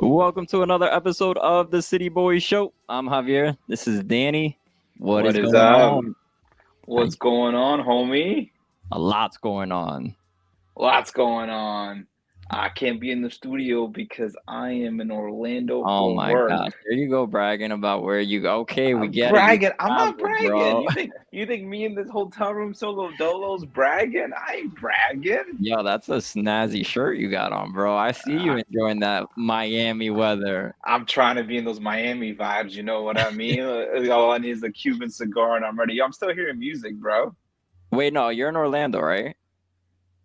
Welcome to another episode of the City Boys Show. I'm Javier. This is Danny. What is going up? on? What's going on, homie? A lot's going on. Lots going on. I can't be in the studio because I am in Orlando Oh for my work. gosh. There you go bragging about where you go. Okay, we I'm get bragging. it. I'm not bragging. Bro. You think me in this hotel room solo dolo's bragging? I ain't bragging. Yo, that's a snazzy shirt you got on, bro. I see you enjoying that Miami weather. I'm trying to be in those Miami vibes. You know what I mean? All I need is a Cuban cigar and I'm ready. Yo, I'm still hearing music, bro. Wait, no, you're in Orlando, right?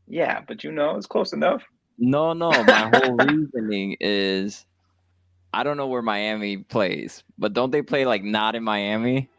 Yeah, but it's close enough. No. My whole reasoning is I don't know where Miami plays, but don't they play like not in Miami?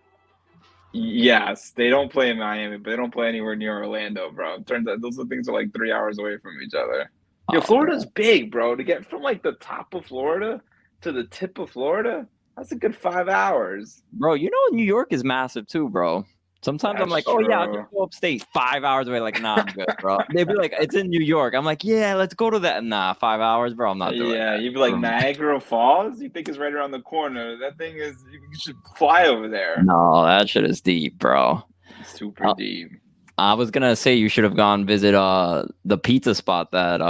Yes, they don't play in Miami, but they don't play anywhere near Orlando, bro. It turns out those things are like 3 hours away from each other. Yo, Oh, Florida's big, bro. To get from like the top of Florida to the tip of Florida, that's a good 5 hours. bro, you know New York is massive too, bro. Sometimes I'm That's like, oh yeah, I'll true. just go upstate 5 hours away. Like, nah, I'm good, bro. They'd be like, it's in New York. I'm like, yeah, let's go to that. Nah, 5 hours, bro. I'm not doing Yeah, that. you'd be like Niagara Falls. You think it's right around the corner. That thing is, you should fly over there. No, that shit is deep, bro. Super deep. I was gonna say you should have gone visit the pizza spot that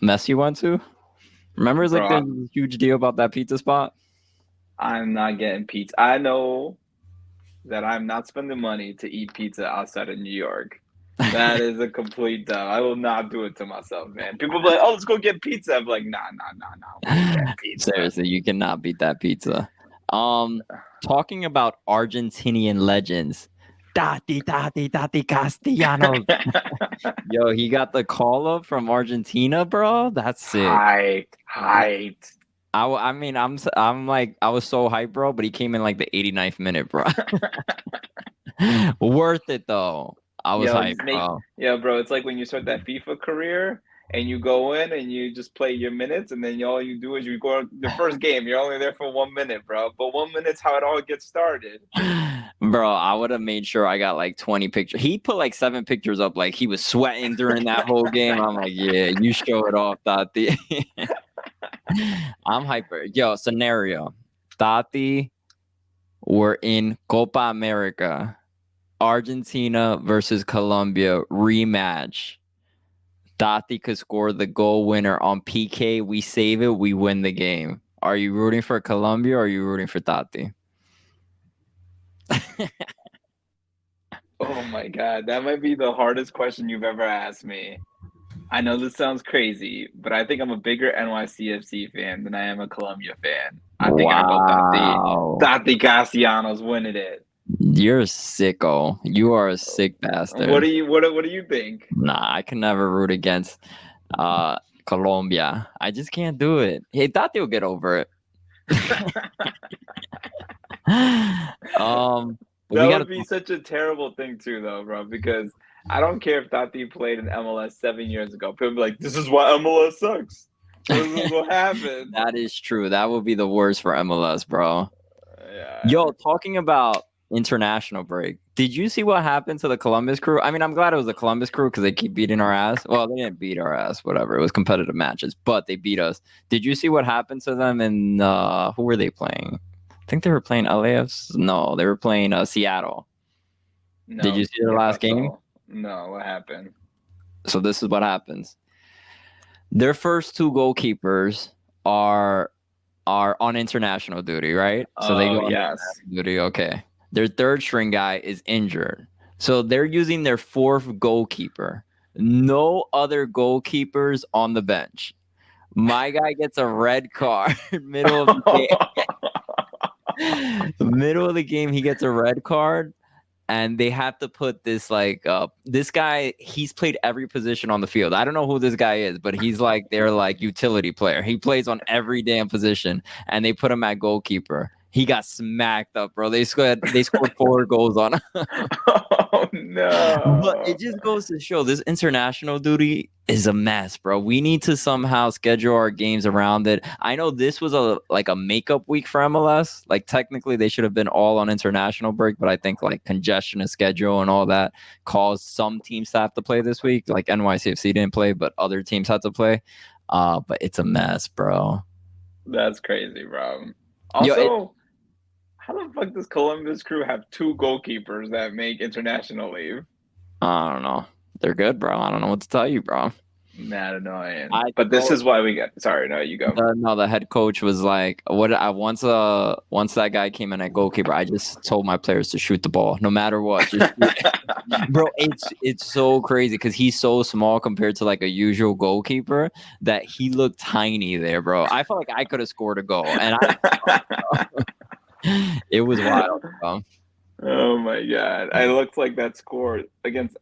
Messi went to. Remember, it's like Bro, there's a huge deal about that pizza spot. I'm not getting pizza. I know that I'm not spending money to eat pizza outside of New York. That is a complete dub. I will not do it to myself, man. People be like, "Oh, let's go get pizza." I'm like, "Nah. We ain't getting pizza." Seriously, you cannot beat that pizza. Talking about Argentinian legends, Tati Castellanos. Yo, he got the call up from Argentina, bro. That's sick. Hyped. I mean, I'm like, I was so hyped, bro. But he came in like the 89th minute, bro. Worth it though. I was hyped, bro. Yeah, bro. It's like when you start that FIFA career and you go in and you just play your minutes, and then all you do is you go the first game. You're only there for 1 minute, bro. But 1 minute's how it all gets started. Bro, I would have made sure I got like 20 pictures. He put like 7 pictures up, like he was sweating during that whole game. I'm like, yeah, you show it off, Tati. I'm hyper. Yo, scenario. Tati, we're in Copa America. Argentina versus Colombia rematch. Tati could score the goal winner on PK. We save it. We win the game. Are you rooting for Colombia or are you rooting for Tati? Oh my God, that might be the hardest question you've ever asked me. I know this sounds crazy, but I think I'm a bigger NYCFC fan than I am a Colombia fan. I think I go Tati Castellanos winning it. You're a sicko. You are a sick bastard. What do you think? Nah, I can never root against Colombia. I just can't do it. Hey, Tati will get over it. That would be such a terrible thing too, though, bro, because I don't care if Tati played in MLS 7 years ago. People be like, "This is why MLS sucks. This is what happened." That is true. That would be the worst for MLS, bro. Yeah. Yo, talking about international break, did you see what happened to the Columbus Crew? I mean, I'm glad it was the Columbus Crew because they keep beating our ass. Well, they didn't beat our ass, whatever. It was competitive matches, but they beat us. Did you see what happened to them? And who were they playing? I think they were playing LAFC. No, they were playing Seattle. No, did you see their last game? No, what happened? So this is what happens. Their first 2 goalkeepers are on international duty, right? So they go on international duty. Okay. Their 3rd string guy is injured. So they're using their 4th goalkeeper. No other goalkeepers on the bench. My guy gets a red card middle of the game. Middle of the game, he gets a red card. And they have to put this this guy, he's played every position on the field. I don't know who this guy is, but he's like their utility player. He plays on every damn position, and they put him at goalkeeper. He got smacked up, bro. They scored 4 goals on him. Oh no. But it just goes to show this international duty is a mess, bro. We need to somehow schedule our games around it. I know this was a makeup week for MLS. Like technically they should have been all on international break, but I think congestion of schedule and all that caused some teams to have to play this week. Like NYCFC didn't play, but other teams had to play. But it's a mess, bro. That's crazy, bro. Yo, Also, how the fuck does Columbus Crew have two goalkeepers that make international leave? I don't know. They're good, bro. I don't know what to tell you, bro. Mad annoying. I But this told is why we get. Sorry, no, you go. the head coach was like, "What?" Once that guy came in at goalkeeper, I just told my players to shoot the ball, no matter what. Just shoot it. Bro, it's so crazy because he's so small compared to like a usual goalkeeper that he looked tiny there, bro. I felt like I could have scored a goal, and it was wild, bro. Oh my god! I looked like that score against.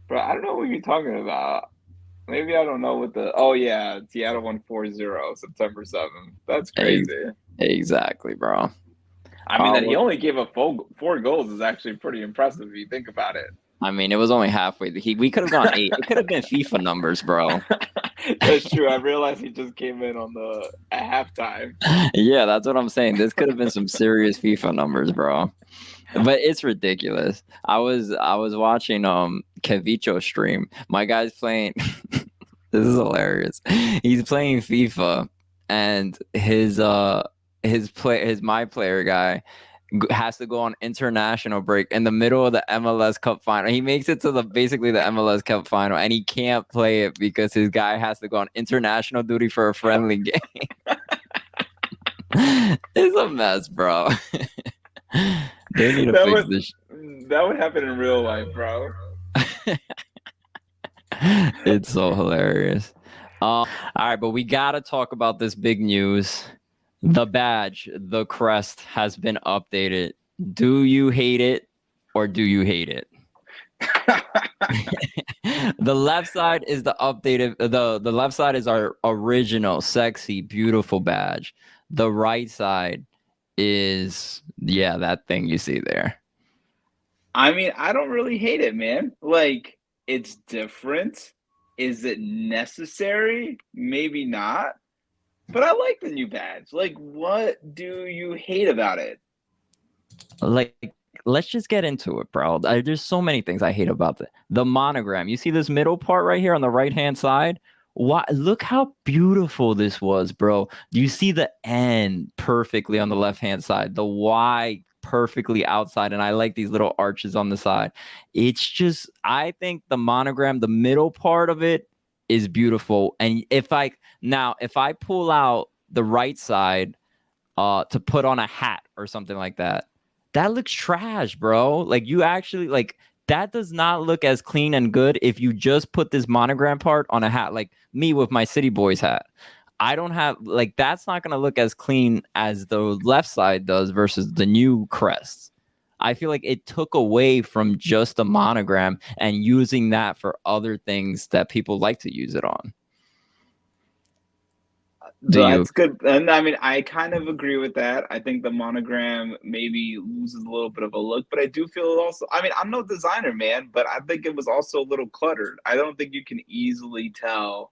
Bro, I don't know what you're talking about. Maybe I don't know what the. Oh yeah, Seattle won 4-0 September 7th. That's crazy. Exactly, bro. I mean, that he only gave up four goals is actually pretty impressive if you think about it. I mean, it was only halfway. We could have gone 8. It could have been FIFA numbers, bro. That's true. I realized he just came in at halftime. Yeah, that's what I'm saying. This could have been some serious FIFA numbers, bro. But it's ridiculous. I was watching Kevicho stream. My guy's playing. This is hilarious. He's playing FIFA, and his my player guy has to go on international break in the middle of the MLS Cup final. He makes it to basically the MLS Cup final, and he can't play it because his guy has to go on international duty for a friendly game. It's a mess, bro. They need to fix this. That would happen in real life, bro. It's so hilarious. All right, but we gotta talk about this big news. The badge, the crest has been updated. Do you hate it or do you hate it? The left side is the updated. The left side is our original, sexy, beautiful badge. The right side is that thing you see there. I mean, I don't really hate it, man. Like, it's different. Is it necessary? Maybe not. But I like the new badge. Like, what do you hate about it? Like, let's just get into it, bro. There's so many things I hate about the monogram. You see this middle part right here on the right-hand side? Look how beautiful this was, bro. You see the N perfectly on the left-hand side, the Y perfectly outside, and I like these little arches on the side. It's just, I think the monogram, the middle part of it is beautiful. And if I pull out the right side to put on a hat or something like that, that looks trash, bro. Like, you actually, like, that does not look as clean and good if you just put this monogram part on a hat, like me with my City Boys hat. I don't have, like, that's not going to look as clean as the left side does versus the new crest. I feel like it took away from just the monogram and using that for other things that people like to use it on. That's good. And I mean, I kind of agree with that. I think the monogram maybe loses a little bit of a look, but I do feel also, I mean, I'm no designer, man, but I think it was also a little cluttered. I don't think you can easily tell,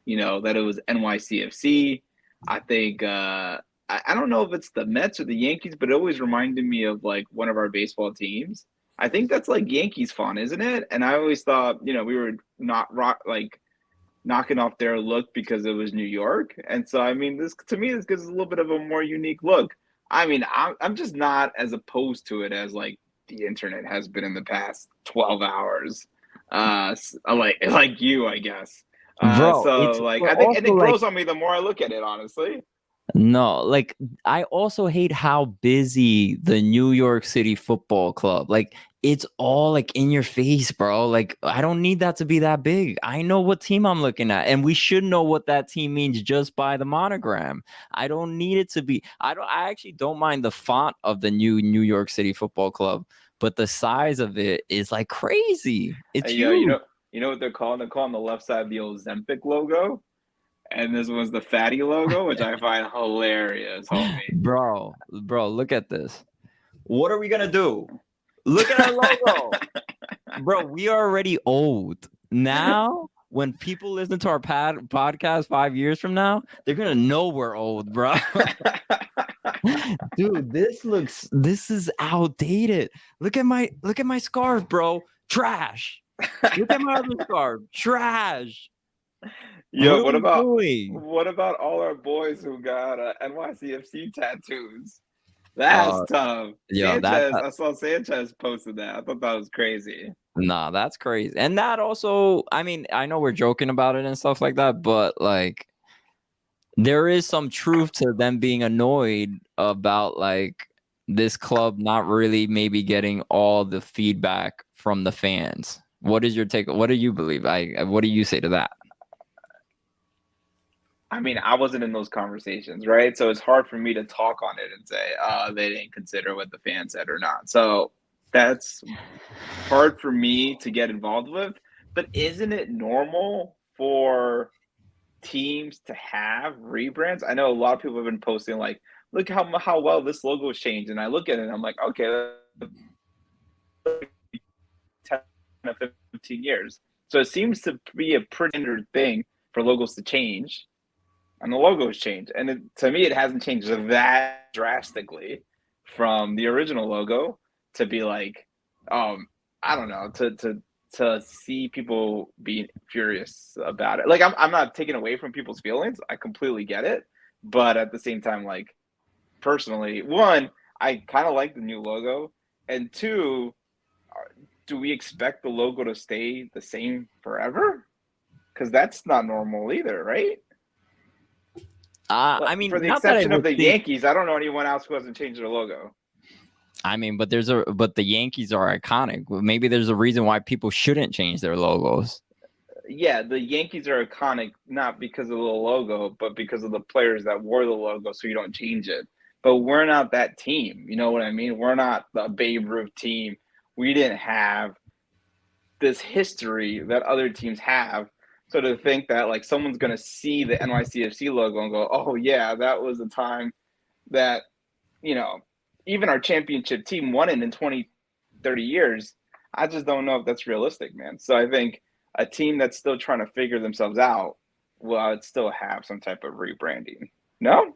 that it was NYCFC. I think, I don't know if it's the Mets or the Yankees, but it always reminded me of like one of our baseball teams. I think that's like Yankees font, isn't it? And I always thought, we were not knocking off their look because it was New York. And so, I mean, this gives a little bit of a more unique look. I mean, I'm just not as opposed to it as like the internet has been in the past 12 hours. Like you, I guess. Bro, so like, I think, and it grows on me the more I look at it, honestly. No, like, I also hate how busy the New York City Football Club, like, it's all like in your face, bro. Like, I don't need that to be that big. I know what team I'm looking at, and we should know what that team means just by the monogram. I don't need it to be. I actually don't mind the font of the new New York City Football Club, but the size of it is like crazy. It's huge. You know what they're calling? They're calling the left side the Ozempic logo. And this was the fatty logo, which I find hilarious, homie. Bro, look at this. What are we gonna do? Look at our logo. Bro, we are already old. Now, when people listen to our podcast 5 years from now, they're gonna know we're old, bro. Dude, this is outdated. Look at my scarf, bro. Trash. Look at my other scarf. Trash. Yo, What are we doing? what about all our boys who got NYCFC tattoos? That's tough. Yo, that I saw Sanchez posted that. I thought that was crazy. nah, that's crazy. And that also, I mean, I know we're joking about it and stuff like that, but like there is some truth to them being annoyed about like this club not really maybe getting all the feedback from the fans. What is your take? What do you believe? What do you say to that? I mean, I wasn't in those conversations, right? So it's hard for me to talk on it and say, they didn't consider what the fan said or not. So that's hard for me to get involved with. But isn't it normal for teams to have rebrands? I know a lot of people have been posting like, look how well this logo has changed. And I look at it and I'm like, okay, 10 or 15 years. So it seems to be a pretty standard thing for logos to change. And the logo's changed. And to me, it hasn't changed that drastically from the original logo to be like, I don't know, to see people being furious about it. Like I'm not taking away from people's feelings. I completely get it. But at the same time, like personally, one, I kind of like the new logo. And two, do we expect the logo to stay the same forever? Because that's not normal either, right? I mean, For the not that I exception of would the think. Yankees, I don't know anyone else who hasn't changed their logo. I mean, but the Yankees are iconic. Maybe there's a reason why people shouldn't change their logos. Yeah, the Yankees are iconic not because of the logo, but because of the players that wore the logo, so you don't change it. But we're not that team. You know what I mean? We're not the Babe Ruth team. We didn't have this history that other teams have. So to think that like someone's going to see the NYCFC logo and go, "Oh yeah, that was the time that, you know, even our championship team won it in 20, 30 years." I just don't know if that's realistic, man. So I think a team that's still trying to figure themselves out will still have some type of rebranding. No?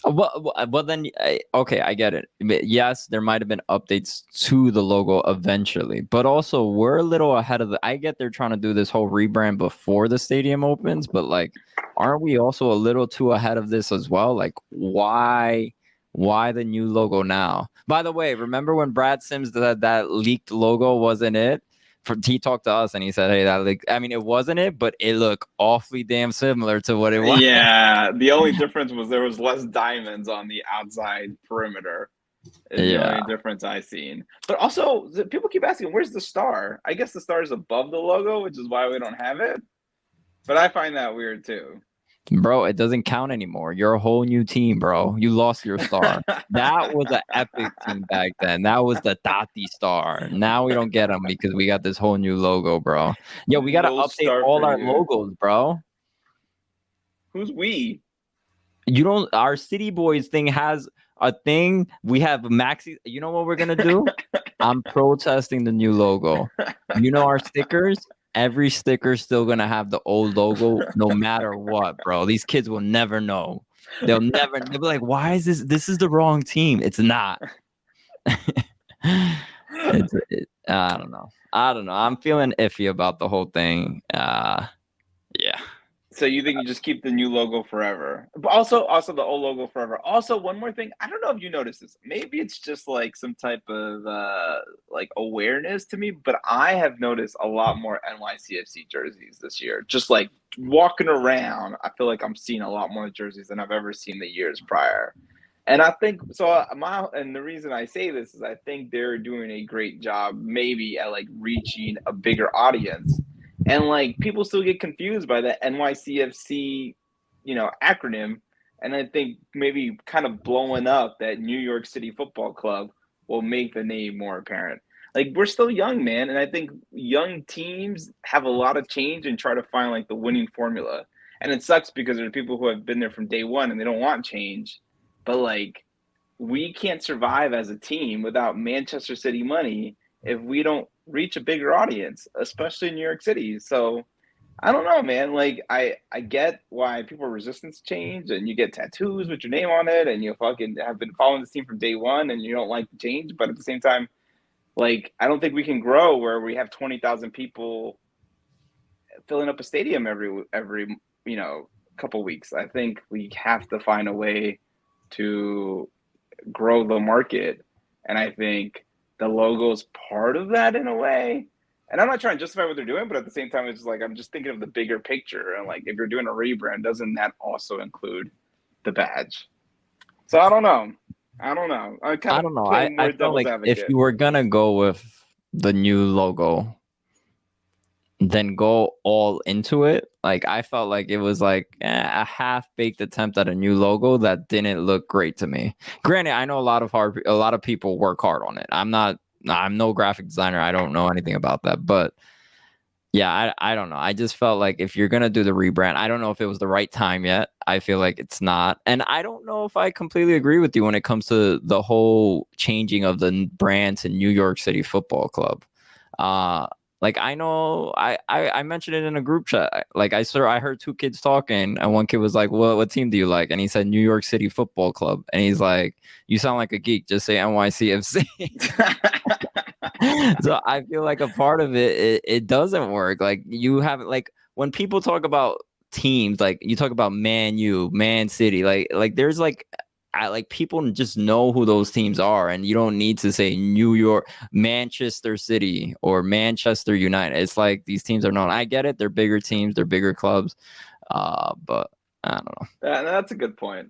Well, then, okay, I get it. Yes, there might have been updates to the logo eventually, but also we're a little ahead of the. I get they're trying to do this whole rebrand before the stadium opens, but like, aren't we also a little too ahead of this as well? Like, why the new logo now? By the way, remember when Brad Sims that leaked logo wasn't it? He talked to us and he said, "Hey, that like, I mean, it wasn't it, but it looked awfully damn similar to what it was." Yeah, the only difference was there was less diamonds on the outside perimeter. Is the Yeah. only difference I've seen. But also, people keep asking, "Where's the star?" I guess the star is above the logo, which is why we don't have it. But I find that weird too. Bro, it doesn't count anymore. You're a whole new team, bro. You lost your star. That was an epic team back then. That was the Tati star. Now we don't get them because we got this whole new logo, bro. Yo, we got to No update star all for our you. logos, bro. Who's we? You don't, our City Boys thing has a thing. We have Maxi. You know what we're going to do? I'm protesting the new logo. You know our stickers? Every sticker's still gonna have the old logo no matter what, bro. These kids will never know. They'll be like, why is this? This is the wrong team. It's not. I don't know. I'm feeling iffy about the whole thing. Yeah. So you think you just keep the new logo forever, but also the old logo forever. Also, one more thing, I don't know if you noticed this. Maybe it's just like some type of like awareness to me, but I have noticed a lot more NYCFC jerseys this year. Just like walking around, I feel like I'm seeing a lot more jerseys than I've ever seen the years prior. And I think so. And the reason I say this is I think they're doing a great job, maybe at like reaching a bigger audience, and like people still get confused by the NYCFC, acronym. And I think maybe kind of blowing up that New York City Football Club will make the name more apparent. Like we're still young, man, and I think young teams have a lot of change and try to find like the winning formula. And it sucks because there are people who have been there from day one and they don't want change. But like we can't survive as a team without Manchester City money if we don't reach a bigger audience, especially in New York City. So I don't know, man. Like I get why people are resistant to change, and you get tattoos with your name on it, and you fucking have been following this team from day one, and you don't like the change. But at the same time, like I don't think we can grow where we have 20,000 people filling up a stadium every couple weeks. I think we have to find a way to grow the market, and I think the logo's part of that in a way. And I'm not trying to justify what they're doing, but at the same time, it's just like I'm just thinking of the bigger picture. And like, if you're doing a rebrand, doesn't that also include the badge? So I don't know. I'm kind of playing more devil's advocate. If you were gonna go with the new logo, then go all into it. Like, I felt like it was like a half-baked attempt at a new logo that didn't look great to me. Granted, I know a lot of people work hard on it. I'm no graphic designer. I don't know anything about that. But yeah, I don't know. I just felt like if you're gonna do the rebrand, I don't know if it was the right time yet. I feel like it's not. And I don't know if I completely agree with you when it comes to the whole changing of the brand to New York City Football Club. Like, I know I mentioned it in a group chat. Like, I heard two kids talking, and one kid was like, what team do you like? And he said New York City Football Club. And he's like, you sound like a geek. Just say NYCFC. So I feel like a part of it doesn't work. Like, you have, like, when people talk about teams, like you talk about Man U, Man City, like there's like people just know who those teams are, and you don't need to say New York, Manchester City, or Manchester United. It's like these teams are known. I get it; they're bigger teams, they're bigger clubs, but I don't know. That's a good point.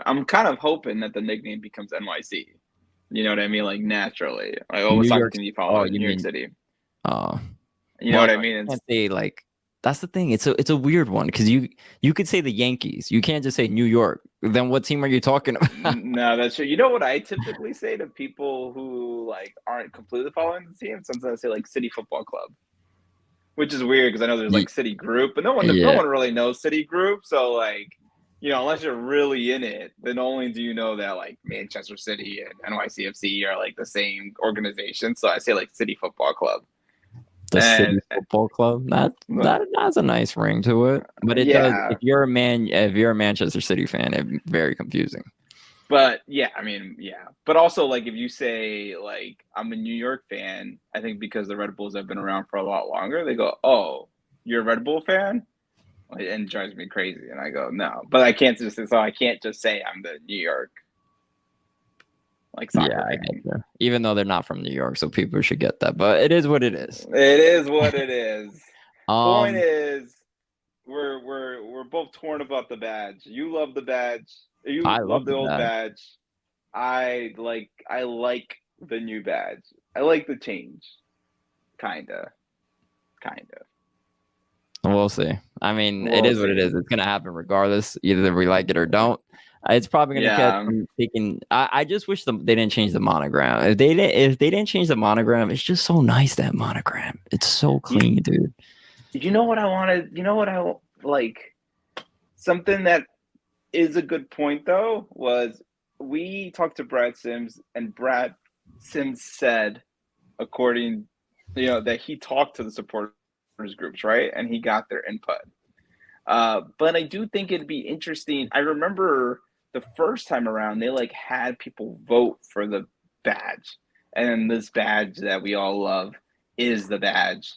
I'm kind of hoping that the nickname becomes NYC. You know what I mean? Like, naturally. Like, what soccer team do you follow? New York City. You know what I mean? I can't say, like, that's the thing. It's a weird one, because you could say the Yankees. You can't just say New York. Then what team are you talking about? No, that's true. You know what I typically say to people who like aren't completely following the team? Sometimes I say like City Football Club, which is weird because I know there's like City Group, but no one really knows City Group. So like, unless you're really in it, then only do you know that like Manchester City and NYCFC are like the same organization. So I say like City Football Club. The City Football Club. That has a nice ring to it, but it does. If you're a Manchester City fan, it's very confusing. But yeah, I mean, yeah. But also, like, if you say like I'm a New York fan, I think because the Red Bulls have been around for a lot longer, they go, "Oh, you're a Red Bull fan," and it drives me crazy. And I go, "No," but I can't just say I'm the New York. Like, soccer fan. Even though they're not from New York, so people should get that. But it is what it is. It is what it is. Point is, we're both torn about the badge. You love the badge. I love the old badge. I like the new badge. I like the change. Kinda. We'll see. I mean, it is what it is. It's gonna happen regardless, either we like it or don't. It's probably gonna get them taken. I just wish they didn't change the monogram. If they didn't change the monogram, it's just so nice, that monogram. It's so clean, dude. You know what I wanted? You know what I like? Something that is a good point though was we talked to Brad Sims, and Brad Sims said, according, that he talked to the supporters groups, right, and he got their input. But I do think it'd be interesting. I remember the first time around, they like had people vote for the badge, and this badge that we all love is the badge.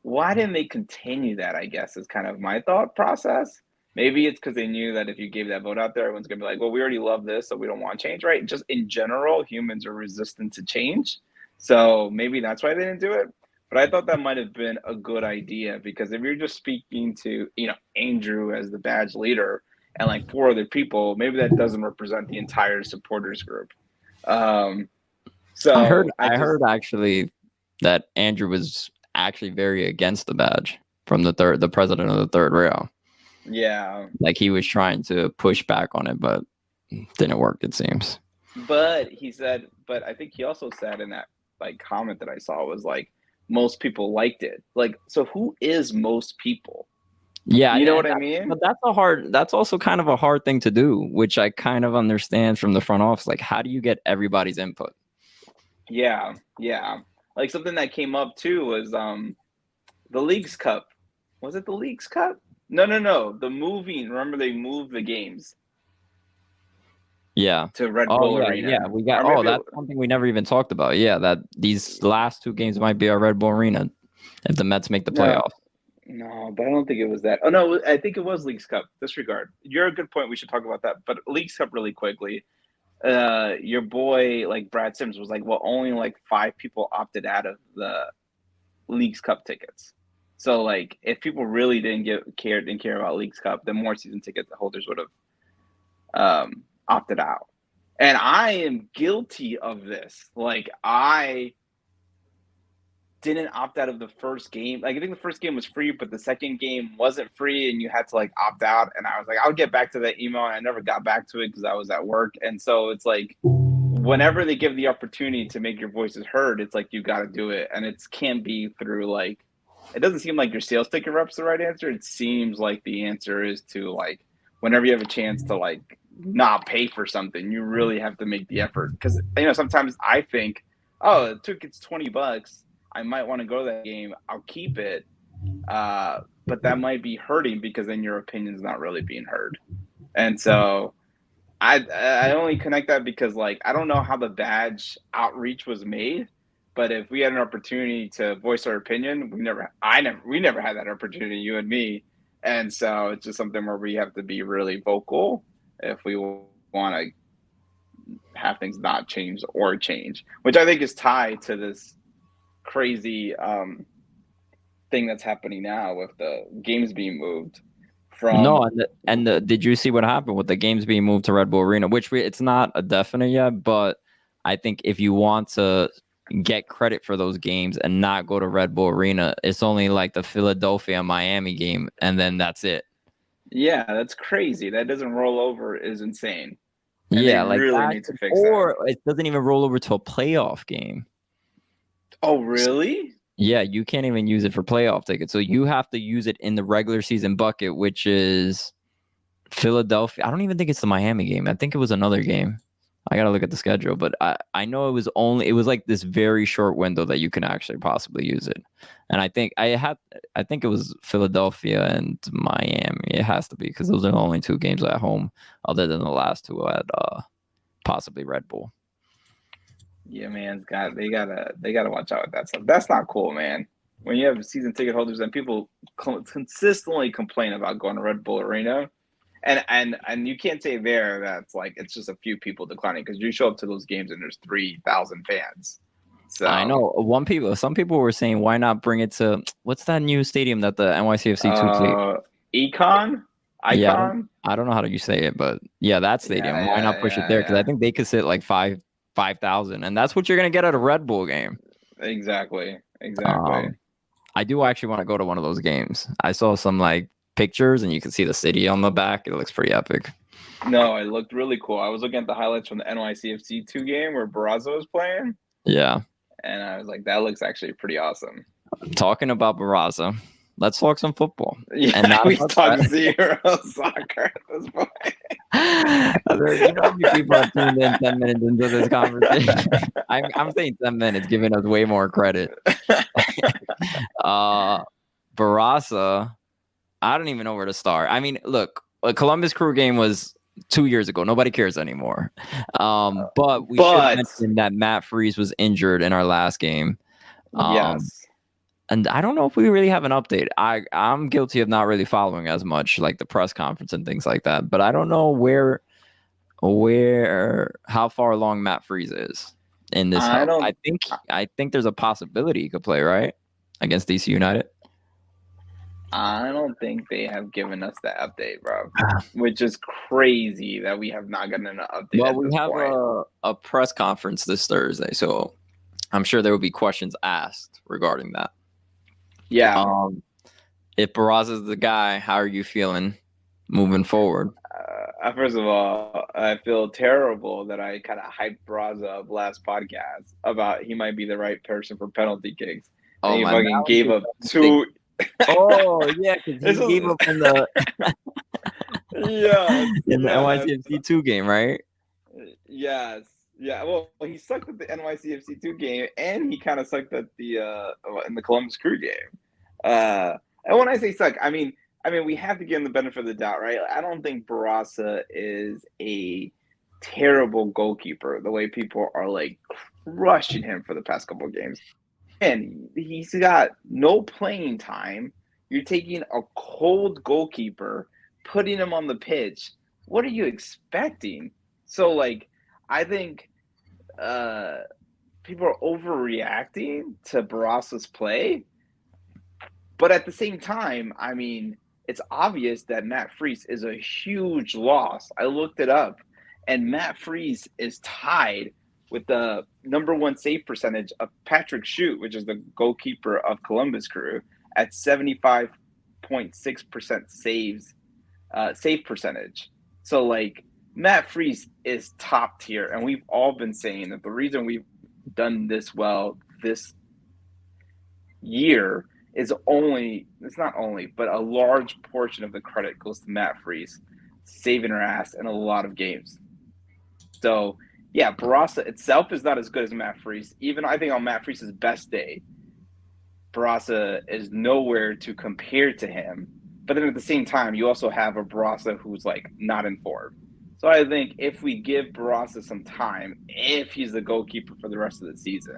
Why didn't they continue that? I guess is kind of my thought process. Maybe it's because they knew that if you gave that vote out there, everyone's gonna be like, "Well, we already love this, so we don't want change," right? Just in general, humans are resistant to change, so maybe that's why they didn't do it. But I thought that might have been a good idea, because if you're just speaking to, Andrew as the badge leader and like 4 other people, maybe that doesn't represent the entire supporters group. So I heard actually that Andrew was actually very against the badge from the president of the third rail. Yeah. Like, he was trying to push back on it, but didn't work, it seems. But I think he also said in that like comment that I saw was like, most people liked it. Like, so who is most people? Yeah, you know what I mean? But that's also kind of a hard thing to do, which I kind of understand from the front office. Like, how do you get everybody's input? Yeah. Like, something that came up too was the Leagues Cup. Was it the Leagues Cup? No. The moving. Remember, they moved the games. Yeah. To Red Bull Arena. Yeah, we got. That's something we never even talked about. Yeah, that these last 2 games might be our Red Bull Arena if the Mets make the playoffs. No, but I don't think it was that. Oh no, I think it was Leagues Cup. Disregard. You're a good point. We should talk about that. But Leagues Cup really quickly. Your boy like Brad Sims was like, well, only like 5 people opted out of the Leagues Cup tickets. So like, if people really didn't care about Leagues Cup, then more season ticket holders would have opted out. And I am guilty of this. Like I didn't opt out of the first game. Like I think the first game was free, but the second game wasn't free, and you had to like opt out. And I was like, I'll get back to that email, and I never got back to it because I was at work. And so it's like, whenever they give the opportunity to make your voices heard, it's like you got to do it, and it can be through like. It doesn't seem like your sales ticket rep's the right answer. It seems like the answer is to like, whenever you have a chance to like not pay for something, you really have to make the effort. Because sometimes I think, oh, the ticket's $20. I might want to go to that game. I'll keep it. But that might be hurting because then your opinion's not really being heard. And so I only connect that because like I don't know how the badge outreach was made, but if we had an opportunity to voice our opinion, we never had that opportunity, you and me. And so it's just something where we have to be really vocal if we want to have things not change or change, which I think is tied to this crazy thing that's happening now with the games being moved from. No, did you see what happened with the games being moved to Red Bull Arena? It's not a definite yet, but I think if you want to get credit for those games and not go to Red Bull Arena, it's only like the Philadelphia Miami game, and then that's it. Yeah, that's crazy. That doesn't roll over is insane. And yeah, like really need to fix that. Or it doesn't even roll over to a playoff game. Oh, really? Yeah, you can't even use it for playoff tickets. So you have to use it in the regular season bucket, which is Philadelphia. I don't even think it's the Miami game. I think it was another game. I got to look at the schedule, but I know it was like this very short window that you can actually possibly use it. And I think it was Philadelphia and Miami. It has to be because those are the only 2 games at home other than the last 2 at possibly Red Bull. Yeah, man, they gotta watch out with that stuff. That's not cool, man. When you have season ticket holders and people consistently complain about going to Red Bull Arena, and you can't say there that's like it's just a few people declining because you show up to those games and there's 3,000 fans. So I know some people were saying why not bring it to what's that new stadium that the NYCFC 2 played? Icon. Yeah, I don't know how you say it, but yeah, that stadium. Why not push it there? Because I think they could sit like 5,000, and that's what you're gonna get at a Red Bull game. Exactly. I do actually want to go to one of those games. I saw some like pictures, and you can see the city on the back. It looks pretty epic. No, it looked really cool. I was looking at the highlights from the NYCFC 2 game where Barraza was playing. Yeah, and I was like, that looks actually pretty awesome. Talking about Barraza, let's talk some football. Yeah, and not we talk zero soccer at this point. You know how many people have tuned in 10 minutes into this conversation? I'm saying 10 minutes, giving us way more credit. Barraza, I don't even know where to start. I mean, look, a Columbus Crew game was 2 years ago. Nobody cares anymore. But we should mention that Matt Freese was injured in our last game. Yes. And I don't know if we really have an update. I'm guilty of not really following as much, like the press conference and things like that. But I don't know how far along Matt Freese is in this. I think there's a possibility he could play, right? Against DC United. I don't think they have given us the update, bro. Which is crazy that we have not gotten an update. Well, we have a press conference this Thursday, so I'm sure there will be questions asked regarding that. Yeah. If Barraza is the guy, how are you feeling moving forward? First of all, I feel terrible that I kind of hyped Barraza up last podcast about he might be the right person for penalty kicks. Oh, and he fucking gave up 2. Oh yeah, because he gave up in the in the NYCFC 2 game, right? Yes. Yeah, well, he sucked at the NYCFC 2 game, and he kind of sucked at the in the Columbus Crew game. And when I say suck, I mean we have to give him the benefit of the doubt, right? I don't think Barraza is a terrible goalkeeper the way people are like crushing him for the past couple of games. And he's got no playing time. You're taking a cold goalkeeper, putting him on the pitch. What are you expecting? So, like, I think people are overreacting to Barraza's play. But at the same time, I mean, it's obvious that Matt Freese is a huge loss. I looked it up, and Matt Freese is tied with the number one save percentage of Patrick Schutt, which is the goalkeeper of Columbus Crew, at 75.6% save percentage. So like Matt Freese is top tier, and we've all been saying that the reason we've done this well this year is it's not only, but a large portion of the credit goes to Matt Freese saving her ass in a lot of games. So yeah, Barraza itself is not as good as Matt Freese. Even I think on Matt Freese's best day, Barraza is nowhere to compare to him. But then at the same time, you also have a Barraza who's like not in form. So I think if we give Barraza some time, if he's the goalkeeper for the rest of the season,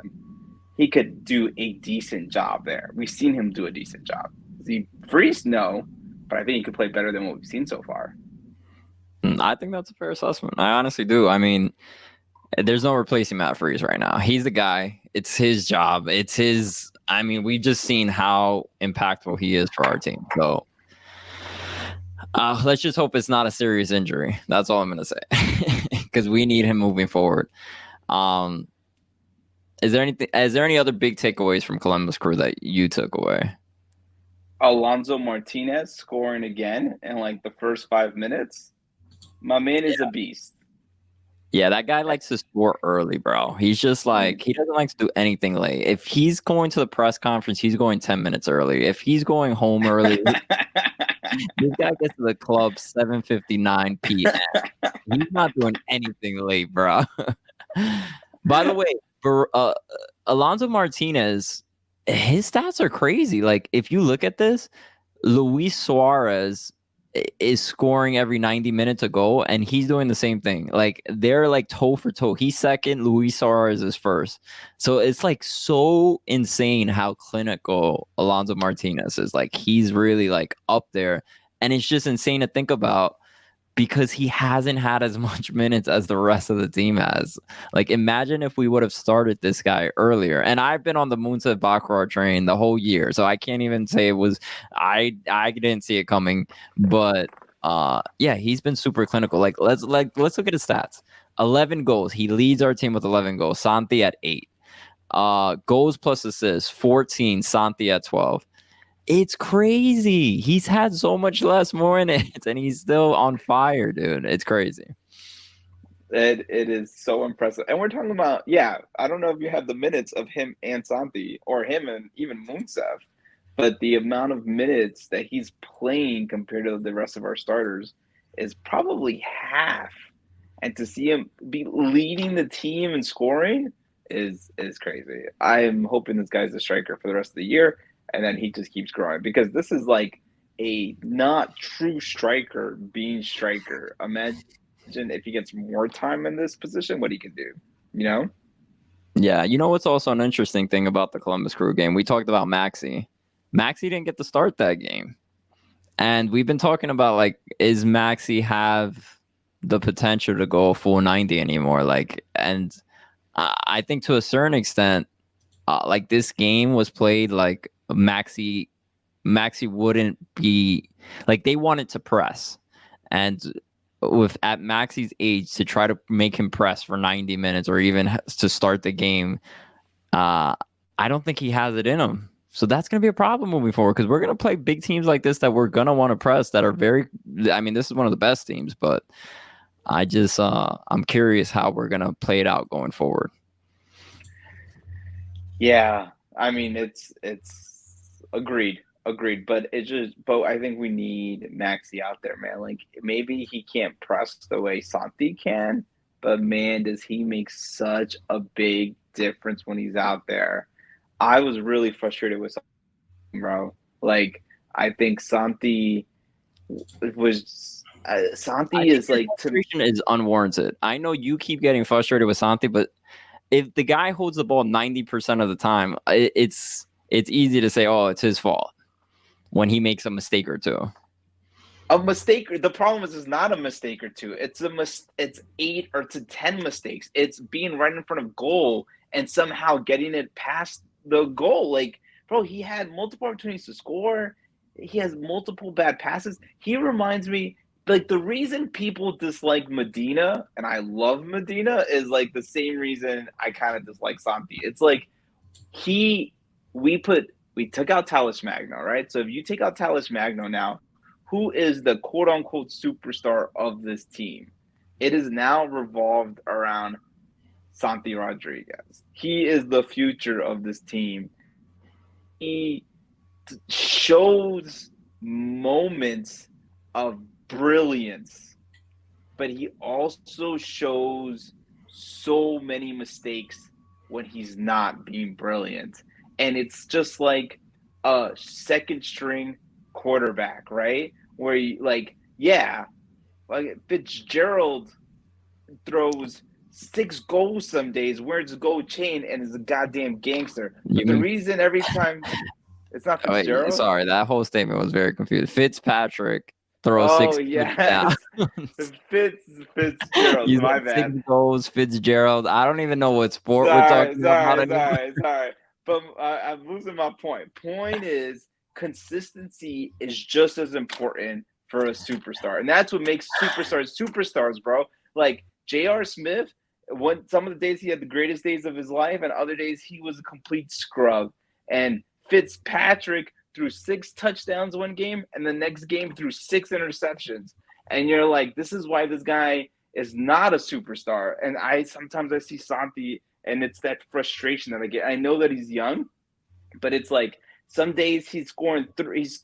he could do a decent job there. We've seen him do a decent job. Is he Freese? No, but I think he could play better than what we've seen so far. I think that's a fair assessment. I honestly do. I mean, there's no replacing Matt Freese right now. He's the guy. It's his job. It's his. I mean, we've just seen how impactful he is for our team. So let's just hope it's not a serious injury. That's all I'm going to say, because we need him moving forward. Is there any other big takeaways from Columbus Crew that you took away? Alonso Martinez scoring again in like the first 5 minutes. My man is a beast. Yeah, that guy likes to score early, bro. He's just like, he doesn't like to do anything late. If he's going to the press conference, he's going 10 minutes early. If he's going home early, this guy gets to the club 7:59 p.m. He's not doing anything late, bro. By the way, Alonso Martinez, his stats are crazy. Like, if you look at this, Luis Suarez is scoring every 90 minutes a goal, and he's doing the same thing. Like, they're like toe for toe. He's second, Luis Suarez is first. So it's like so insane how clinical Alonso Martinez is. Like, he's really like up there, and it's just insane to think about, because he hasn't had as much minutes as the rest of the team has. Like, imagine if we would have started this guy earlier. And I've been on the Munsa Bakrar train the whole year, so I can't even say it was, I didn't see it coming. But yeah, he's been super clinical. Let's look at his stats. 11 goals. He leads our team with 11 goals. Santi at 8. Goals plus assists 14. Santi at 12. It's crazy. He's had so much less more in it, and he's still on fire, dude. It's crazy. It is so impressive. And we're talking about, yeah, I don't know if you have the minutes of him and Santi, or him and even Munsef, but the amount of minutes that he's playing compared to the rest of our starters is probably half. And to see him be leading the team and scoring is crazy. I am hoping this guy's a striker for the rest of the year, and then he just keeps growing, because this is like a not true striker being striker. Imagine if he gets more time in this position, what he can do, you know? Yeah, you know what's also an interesting thing about the Columbus Crew game? We talked about Maxi. Maxi didn't get to start that game. And we've been talking about, like, is Maxi have the potential to go full 90 anymore? Like, and I think to a certain extent, like, this game was played like Maxi wouldn't be, like, they wanted to press. And at Maxi's age, to try to make him press for 90 minutes or even to start the game, I don't think he has it in him. So that's going to be a problem moving forward, because we're going to play big teams like this that we're going to want to press, that are very, I mean, this is one of the best teams, but I'm curious how we're going to play it out going forward. Yeah, I mean, it's agreed. But I think we need Maxi out there, man. Like, maybe he can't press the way Santi can, but man, does he make such a big difference when he's out there. I was really frustrated with Santi, bro. Like, I think Santi was Santi is like, frustration is unwarranted. I know you keep getting frustrated with Santi, but if the guy holds the ball 90% of the time, it's easy to say, oh, it's his fault. when he makes a mistake or two. A mistake. The problem is, it's not a mistake or two. It's It's 8 or to 10 mistakes. It's being right in front of goal and somehow getting it past the goal. Like, bro, he had multiple opportunities to score. He has multiple bad passes. He reminds me, like, the reason people dislike Medina, and I love Medina, is like the same reason I kind of dislike Santi. It's like he, we took out Talus Magno, right? So if you take out Talus Magno now, who is the quote unquote superstar of this team? It is now revolved around Santi Rodriguez. He is the future of this team. He shows moments of brilliance, but he also shows so many mistakes when he's not being brilliant. And it's just like a second string quarterback, right? Where you like Fitzgerald throws 6 goals some days, wears a gold chain, and is a goddamn gangster. But the reason every time it's not Fitzgerald. Sorry, that whole statement was very confusing. Fitzpatrick throws 6 yes. Fitzgerald. My bad. 6 goals, Fitzgerald. I don't even know what sport we're talking about anymore. Sorry. But I'm losing my point. Point is, consistency is just as important for a superstar, and that's what makes superstars, bro. Like J.R. Smith, some of the days he had the greatest days of his life, and other days he was a complete scrub. And Fitzpatrick threw 6 touchdowns one game, and the next game threw 6 interceptions. And you're like, this is why this guy is not a superstar. And sometimes I see Santi, and it's that frustration that I get. I know that he's young, but it's like, some days he's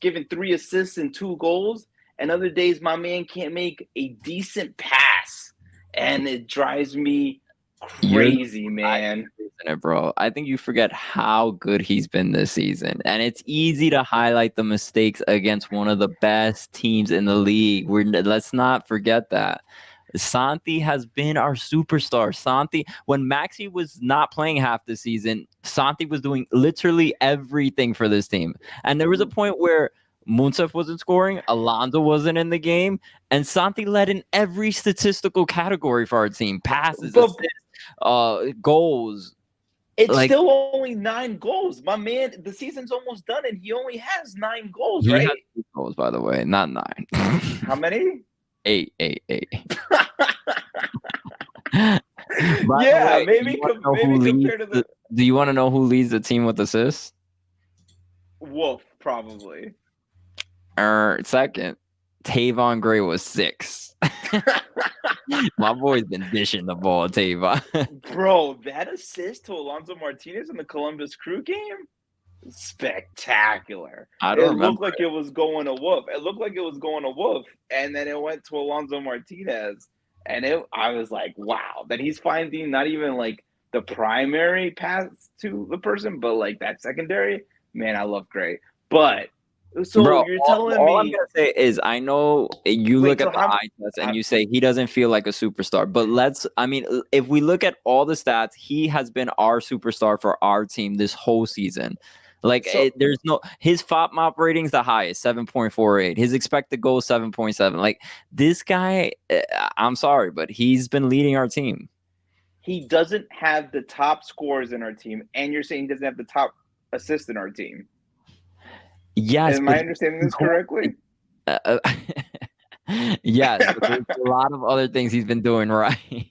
giving 3 assists and 2 goals, and other days my man can't make a decent pass, and it drives me crazy, man. Bro, I think you forget how good he's been this season, and it's easy to highlight the mistakes against one of the best teams in the league. Let's not forget that. Santi has been our superstar. Santi, when Maxi was not playing half the season, Santi was doing literally everything for this team. And there was a point where Munsef wasn't scoring, Alonso wasn't in the game, and Santi led in every statistical category for our team. Passes, assists, goals. It's still only 9 goals. My man, the season's almost done, and he only has 9 goals, right? He has 2 goals, by the way, not 9. How many? 8. Yeah, maybe compared to do you want to know who leads the team with assists? Wolf, probably. Second, Tavon Gray was 6. My boy's been dishing the ball, Tavon. Bro, that assist to Alonso Martinez in the Columbus Crew game? Spectacular. It looked like it was going to Wolf. And then it went to Alonso Martinez. And I was like, wow, that he's finding not even like the primary path to the person, but like that secondary. Man, I love Gray. But so bro, you're telling me. All I'm gonna say is, I know you look at the eye test and you say he doesn't feel like a superstar, but if we look at all the stats, he has been our superstar for our team this whole season. Like, there's no, his FOPMOP rating's the highest, 7.48. His expected goal, 7.7. Like, this guy, I'm sorry, but he's been leading our team. He doesn't have the top scores in our team, and you're saying he doesn't have the top assists in our team. Yes. Am I understanding this correctly? Yes, but there's a lot of other things he's been doing right.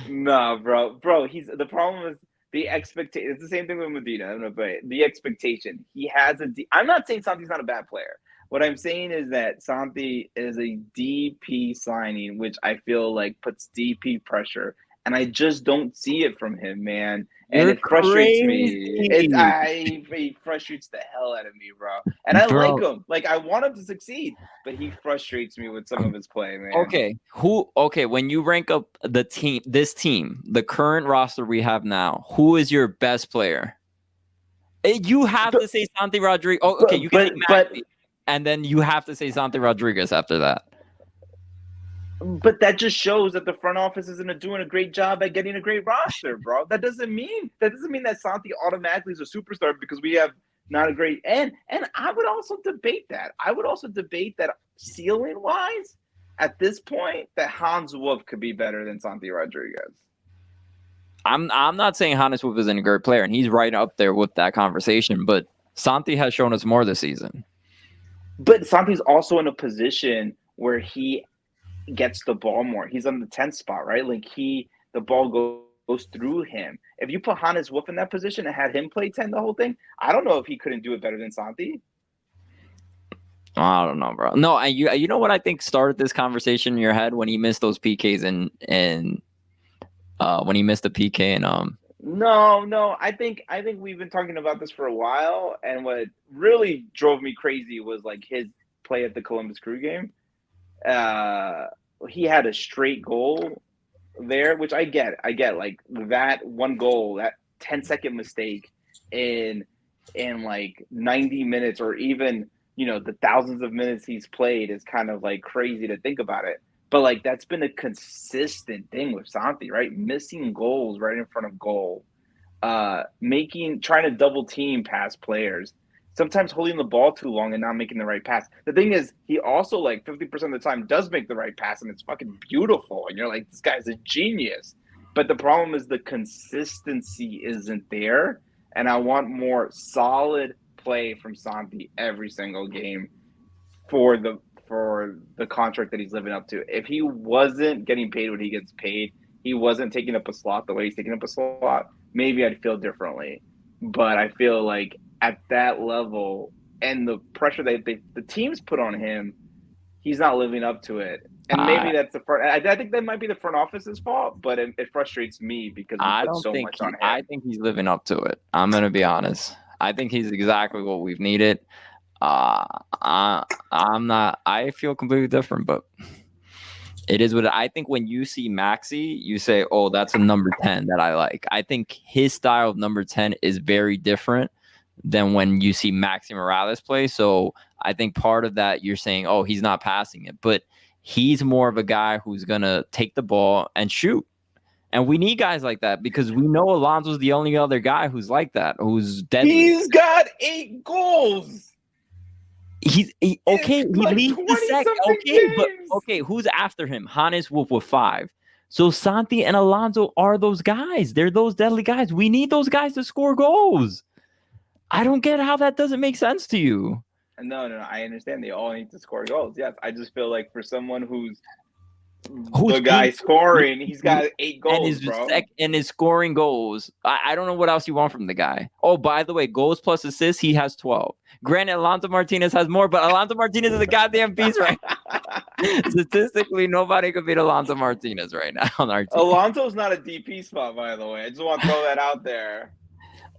No, bro. The problem is the expectation. It's the same thing with Medina, but the expectation. He has I'm not saying Santi's not a bad player. What I'm saying is that Santi is a DP signing, which I feel like puts DP pressure, and I just don't see it from him, man. And it frustrates me. He frustrates the hell out of me, bro. And I like him. Like, I want him to succeed, but he frustrates me with some of his play, man. Okay, when you rank up this team, the current roster we have now, who is your best player? You have to say Santi Rodriguez. Oh, okay, you can say Maxi, and then you have to say Santi Rodriguez after that. But that just shows that the front office isn't doing a great job at getting a great roster, bro. That doesn't mean that Santi automatically is a superstar because we have not a great. And I would also debate that. I would also debate that ceiling wise, at this point, that Hans Wolf could be better than Santi Rodriguez. I'm not saying Hannes Wolf isn't a great player, and he's right up there with that conversation. But Santi has shown us more this season. But Santi's also in a position where he gets the ball more. He's on the 10th spot, right? Like the ball goes through him. If you put Hannes Wolf in that position and had him play 10 the whole thing, I don't know if he couldn't do it better than Santi. I don't know, bro. No, you know what I think started this conversation in your head when he missed those PKs and when he missed the PK and No, I think we've been talking about this for a while, and what really drove me crazy was like his play at the Columbus Crew game. He had a straight goal there, which I get like that one goal, that 10-second mistake in like 90 minutes, or even, you know, the thousands of minutes he's played is kind of like crazy to think about it. But like that's been a consistent thing with Santi, right? Missing goals right in front of goal, trying to double team past players, sometimes holding the ball too long and not making the right pass. The thing is, he also like 50% of the time does make the right pass, and it's fucking beautiful. And you're like, this guy's a genius. But the problem is the consistency isn't there, and I want more solid play from Santi every single game for the contract that he's living up to. If he wasn't getting paid what he gets paid, he wasn't taking up a slot the way he's taking up a slot, maybe I'd feel differently. But I feel like at that level and the pressure that the teams put on him, he's not living up to it. And maybe that's the front. I think that might be the front office's fault, but it frustrates me because we put so much on him. I think he's living up to it. I'm gonna be honest. I think he's exactly what we've needed. I'm not. I feel completely different, but it is what I think. When you see Maxi, you say, "Oh, that's a number 10 that I like." I think his style of number 10 is very different than when you see Maxi Morales play. So I think part of that you're saying, "Oh, he's not passing it," but he's more of a guy who's gonna take the ball and shoot. And we need guys like that because we know Alonso's the only other guy who's like that, who's deadly. He's got 8 goals. He leads the second. Okay, who's after him? Hannes Wolf with 5. So Santi and Alonso are those guys. They're those deadly guys. We need those guys to score goals. I don't get how that doesn't make sense to you. No, I understand they all need to score goals. Yes, I just feel like for someone who's the guy scoring, he's got 8 goals, and is scoring goals. I don't know what else you want from the guy. Oh, by the way, goals plus assists, he has 12. Granted, Alonso Martinez has more, but Alonso Martinez is a goddamn beast right now. Statistically, nobody could beat Alonso Martinez right now on our team. Alonso's not a DP spot, by the way. I just want to throw that out there.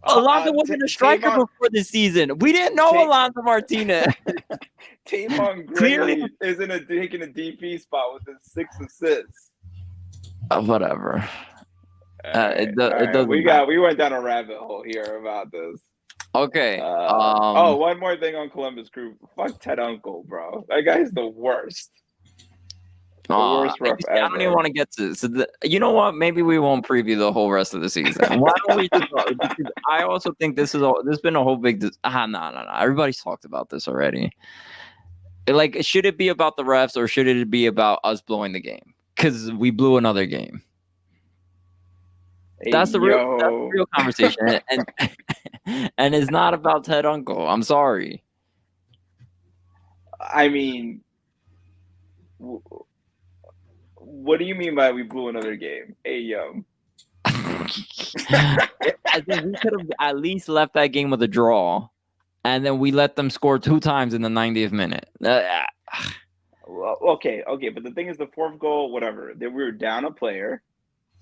Alonso wasn't a striker before this season. We didn't know Alonso Martinez. Tavon Gray isn't taking a DP spot with his 6 assists. Whatever. We went down a rabbit hole here about this. Okay. One more thing on Columbus Crew. Fuck Ted Uncle, bro. That guy's the worst. Worst ref ever. I don't even want to get to. So you know what? Maybe we won't preview the whole rest of the season. Why don't we just? Because I also think this has been a whole big. No. Everybody's talked about this already. Like, should it be about the refs or should it be about us blowing the game? Because we blew another game. That's the real conversation, and it's not about Ted Uncle. I'm sorry. I mean, what do you mean by we blew another game? Hey, yo. I think we could have at least left that game with a draw, and then we let them score 2 times in the 90th minute. Okay, but the thing is, the 4th goal, whatever, we were down a player.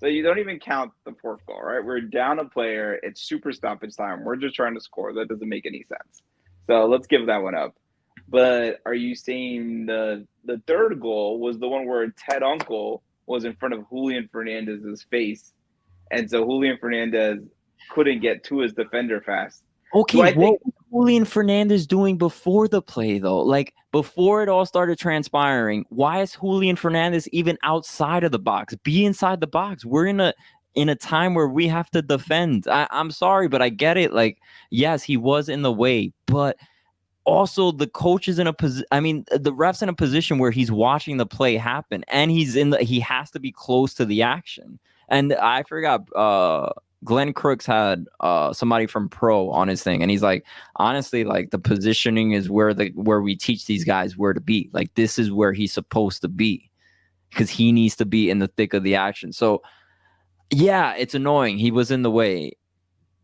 So you don't even count the 4th goal, right? We're down a player. It's super stoppage time. We're just trying to score. That doesn't make any sense. So let's give that one up. But are you saying the 3rd goal was the one where Ted Uncle was in front of Julian Fernandez's face, and so Julian Fernandez couldn't get to his defender fast? Okay, what was Julian Fernandez doing before the play, though? Like, before it all started transpiring, why is Julian Fernandez even outside of the box? Be inside the box. We're in in a time where we have to defend. I'm sorry, but I get it. Like, yes, he was in the way, but also the coach is in a position. I mean, the ref's in a position where he's watching the play happen, and he has to be close to the action. And I forgot, Glenn Crooks had somebody from Pro on his thing, and he's like, honestly, like the positioning is where we teach these guys where to be. Like, this is where he's supposed to be, because he needs to be in the thick of the action. So yeah, it's annoying. He was in the way.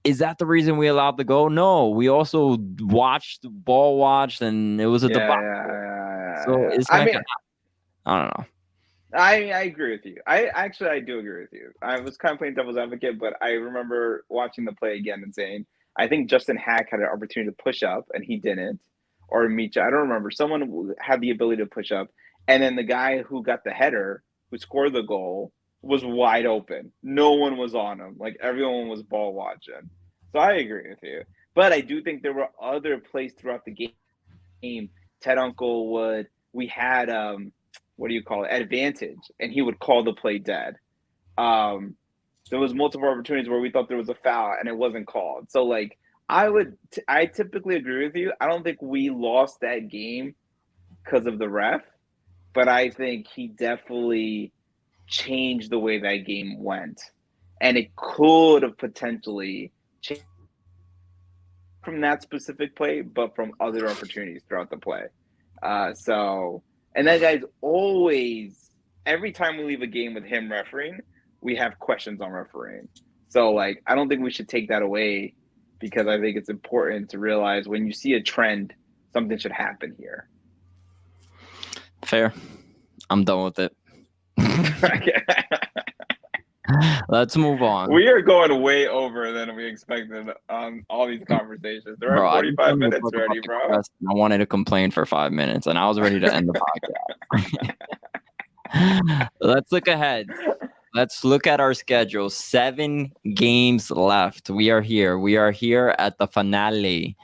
Is that the reason we allowed the goal? No, we also ball watched, and it was a debacle. So it's not gonna happen. I don't know. I agree with you. I do agree with you. I was kind of playing devil's advocate, but I remember watching the play again and saying, I think Justin Hack had an opportunity to push up and he didn't, or Micha. I don't remember. Someone had the ability to push up, and then the guy who got the header, who scored the goal, was wide open. No one was on him. Like, everyone was ball watching. So I agree with you. But I do think there were other plays throughout the game. Ted Uncle we had advantage, and he would call the play dead. There was multiple opportunities where we thought there was a foul and it wasn't called. So like, I typically agree with you. I don't think we lost that game because of the ref, but I think he definitely changed the way that game went, and it could have potentially changed from that specific play, but from other opportunities throughout the play. And that guy's always, every time we leave a game with him refereeing, we have questions on refereeing. So like, I don't think we should take that away, because I think it's important to realize when you see a trend, something should happen here. Fair. I'm done with it. Let's move on. We are going way over than we expected on all these conversations. They're at 45 minutes already, bro. I wanted to complain for 5 minutes, and I was ready to end the podcast. Let's look ahead. Let's look at our schedule. 7 games left. We are here at the finale.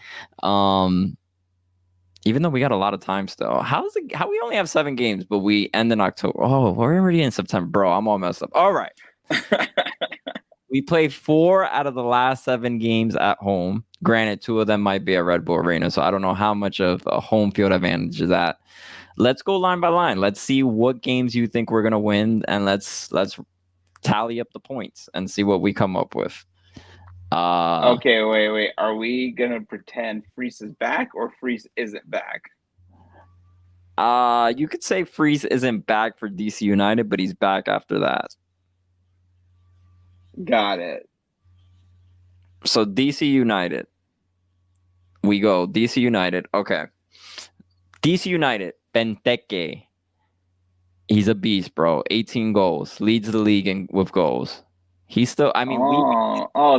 Even though we got a lot of time still. How we only have 7 games, but we end in October? Oh, we're already in September. Bro, I'm all messed up. All right. We played 4 out of the last 7 games at home. Granted, 2 of them might be at Red Bull Arena, so I don't know how much of a home field advantage is that. Let's go line by line. Let's see what games you think we're gonna win, and let's tally up the points and see what we come up with. Okay, wait. Are we gonna pretend Freese is back or Freese isn't back? You could say Freese isn't back for DC United, but he's back after that. Got it. So DC United. We go DC United. Okay. DC United, Benteke. He's a beast, bro. 18 goals. Leads the league with goals. He's still, I mean,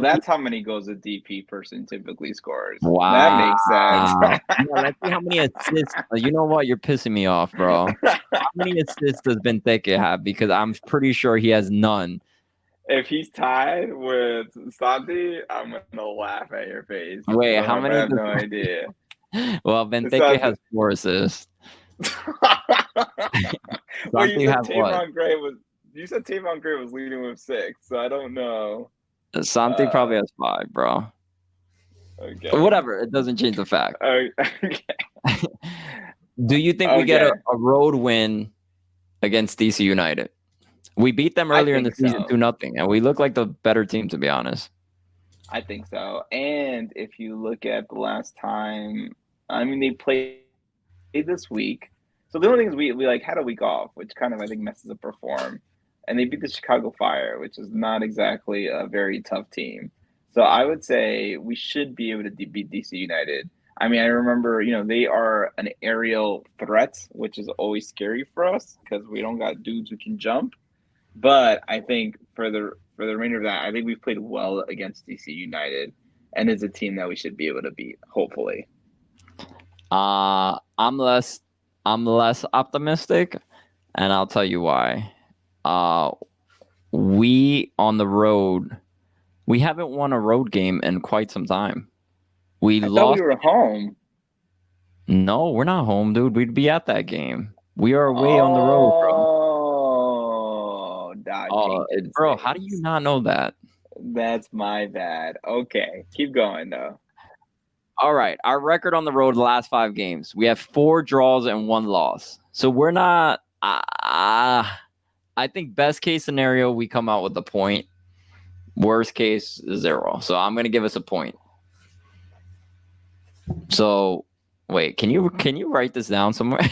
that's how many goals a DP person typically scores. Wow. That makes sense. Yeah, let's see how many assists. You know what? You're pissing me off, bro. How many assists does Benteke have? Because I'm pretty sure he has none. If he's tied with Santi, I'm gonna laugh at your face. Wait, how many? I have no idea. Well, Benteke has 4 assists. Well, you said Tavon Gray was leading with 6, so I don't know. Santi probably has 5, bro. Okay. Whatever. It doesn't change the fact. Okay. Do you think we get a road win against DC United? We beat them earlier in the season 2-0, and we look like the better team, to be honest. I think so. And if you look at the last time, I mean, they played this week. So the only thing is we like had a week off, which kind of, I think, messes up our form. And they beat the Chicago Fire, which is not exactly a very tough team. So I would say we should be able to beat DC United. I mean, I remember, they are an aerial threat, which is always scary for us because we don't got dudes who can jump. But I think for the remainder of that, I think we've played well against DC United, and it's a team that we should be able to beat, hopefully. I'm less optimistic, and I'll tell you why. We on the road, we haven't won a road game in quite some time. I thought we were home. No, we're not home, dude. We'd be at that game. We are away on the road, bro. Jenkins. Bro, how do you not know that? That's my bad. Okay, keep going though. All right, our record on the road the last 5 games. We have 4 draws and 1 loss. So we're not. I think best case scenario we come out with a point. Worst case 0. So I'm gonna give us a point. So wait, can you write this down somewhere?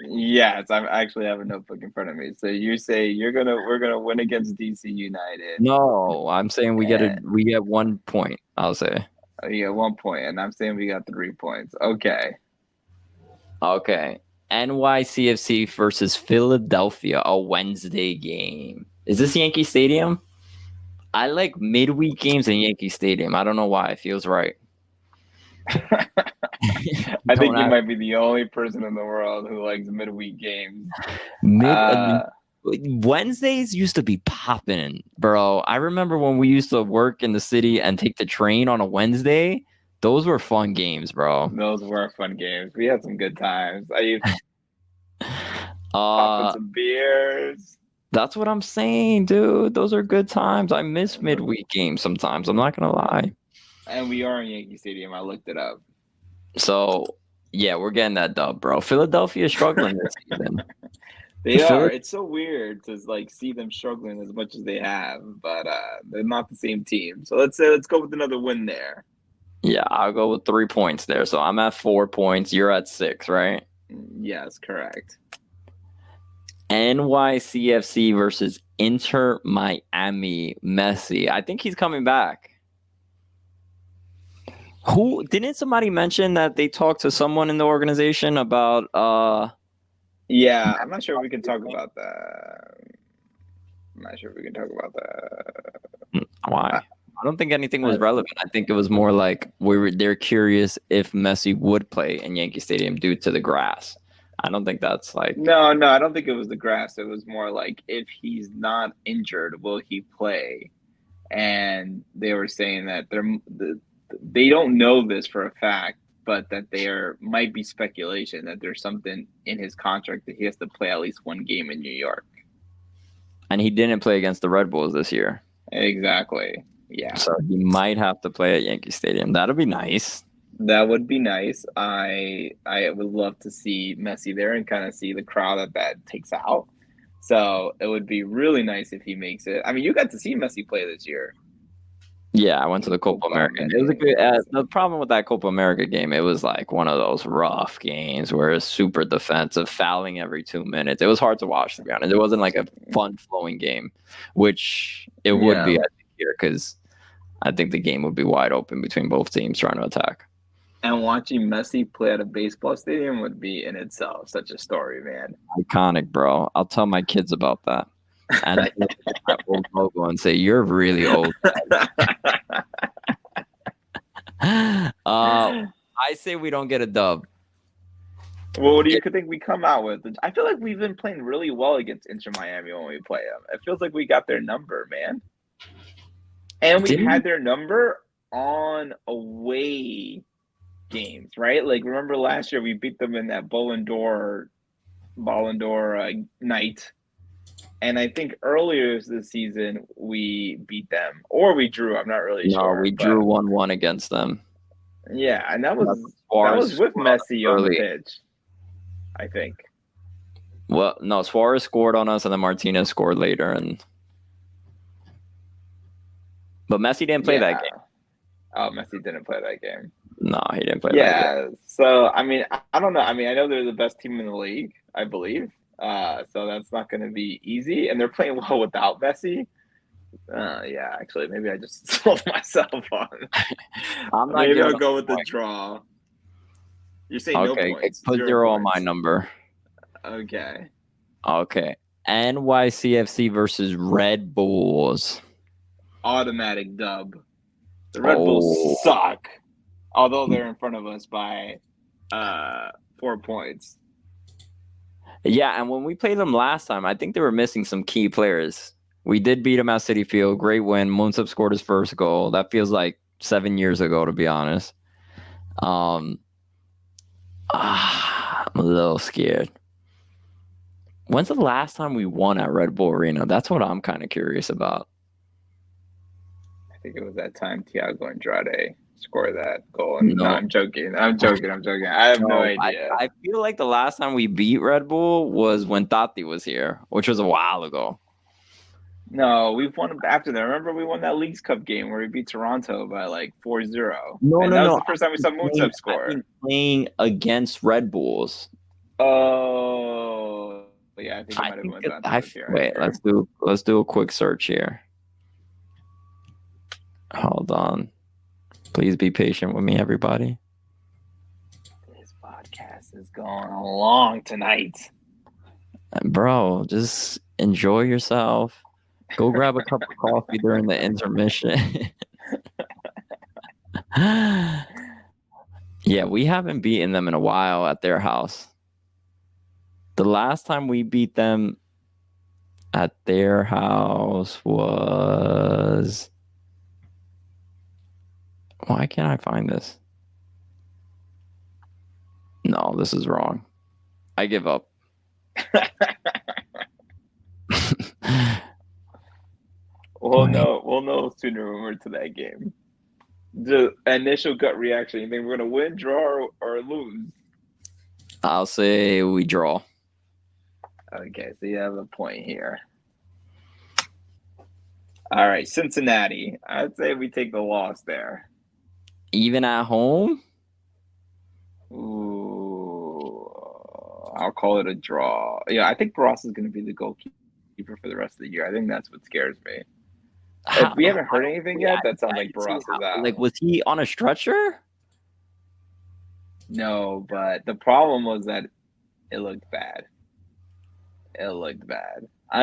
Yes, I actually have a notebook in front of me. So you say we're gonna win against DC United. No, I'm saying we get 1 point. I'll say. Oh, you get 1 point, and I'm saying we got 3 points. Okay. NYCFC versus Philadelphia, a Wednesday game. Is this Yankee Stadium? I like midweek games in Yankee Stadium. I don't know why. It feels right. I think you might be the only person in the world who likes midweek games. Wednesdays used to be popping, bro. I remember when we used to work in the city and take the train on a Wednesday. Those were fun games, bro. Those were fun games. We had some good times. I used to pop some beers. That's what I'm saying, dude. Those are good times. I miss midweek games sometimes. I'm not gonna lie. And we are in Yankee Stadium. I looked it up. So yeah, we're getting that dub, bro. Philadelphia is struggling this season. They are. It's so weird to see them struggling as much as they have, but they're not the same team. So let's go with another win there. Yeah, I'll go with 3 points there. So I'm at 4 points. You're at 6, right? Yes, correct. NYCFC versus Inter Miami. Messi. I think he's coming back. Who didn't somebody mention that they talked to someone in the organization about Yeah, I'm not sure if we can talk about that. Why? I don't think anything was relevant. I think it was more like they're curious if Messi would play in Yankee Stadium due to the grass. I don't think that's like No, I don't think it was the grass. It was more like if he's not injured, will he play? And they were saying that they don't know this for a fact, but that there might be speculation that there's something in his contract that he has to play at least 1 game in New York. And he didn't play against the Red Bulls this year. Exactly. Yeah. So he might have to play at Yankee Stadium. That'll be nice. That would be nice. I would love to see Messi there and kind of see the crowd that takes out. So it would be really nice if he makes it. I mean, you got to see Messi play this year. Yeah, I went to the Copa America. It was a good. The problem with that Copa America game, it was like one of those rough games where it's super defensive, fouling every 2 minutes. It was hard to watch, to be honest. It wasn't like a fun-flowing game, which it would be, I think, here, because I think the game would be wide open between both teams trying to attack. And watching Messi play at a baseball stadium would be in itself such a story, man. Iconic, bro. I'll tell my kids about that. And that old logo and say, "You're really old." I say we don't get a dub. Well, what do you think we come out with? I feel like we've been playing really well against Inter Miami when we play them. It feels like we got their number, man. And we had their number on away games, right? Like, remember last year we beat them in that Ballon d'Or night. And I think earlier this season we beat them, or we drew. I'm not really sure. No, we drew 1-1 against them. Yeah, and that was with Messi on the pitch, I think. Well, no, Suarez scored on us, and then Martinez scored later, but Messi didn't play that game. Oh, Messi didn't play that game. No, he didn't play that game. Yeah, so I mean, I don't know. I mean, I know they're the best team in the league, I believe. So that's not going to be easy, and they're playing well without Messi. Yeah, actually, maybe I just sold myself on. Maybe I'll go with the draw. You're saying no points. Put 0 on my number. Okay. NYCFC versus Red Bulls. Automatic dub. The Red Bulls suck, although they're in front of us by 4 points. Yeah, and when we played them last time, I think they were missing some key players. We did beat them at Citi Field. Great win. Munsub scored his first goal. That feels like 7 years ago, to be honest. I'm a little scared. When's the last time we won at Red Bull Arena? That's what I'm kind of curious about. I think it was that time Thiago Andrade scored that goal. And no, I'm joking. I have no idea. I feel like the last time we beat Red Bull was when Tati was here, which was a while ago. No, we've won after that. Remember we won that Leagues Cup game where we beat Toronto by like 4-0. No, and that was the first time we saw Moonsep score. I've been playing against Red Bulls. Oh, yeah. I think it might have been wait, let's do a quick search here. Hold on. Please be patient with me, everybody. This podcast is going long tonight. Bro, just enjoy yourself. Go grab a cup of coffee during the intermission. Yeah, we haven't beaten them in a while at their house. The last time we beat them at their house was... Why can't I find this? No, this is wrong. I give up. We'll know sooner when we're to that game. The initial gut reaction, you think we're going to win, draw, or lose? I'll say we draw. Okay, so you have a point here. All right, Cincinnati. I'd say we take the loss there. Even at home? Ooh, I'll call it a draw. Yeah, I think Barraza is going to be the goalkeeper for the rest of the year. I think that's what scares me. If we haven't heard anything yet, that sounds like Barraza's out. Like, was he on a stretcher? No, but the problem was that it looked bad. I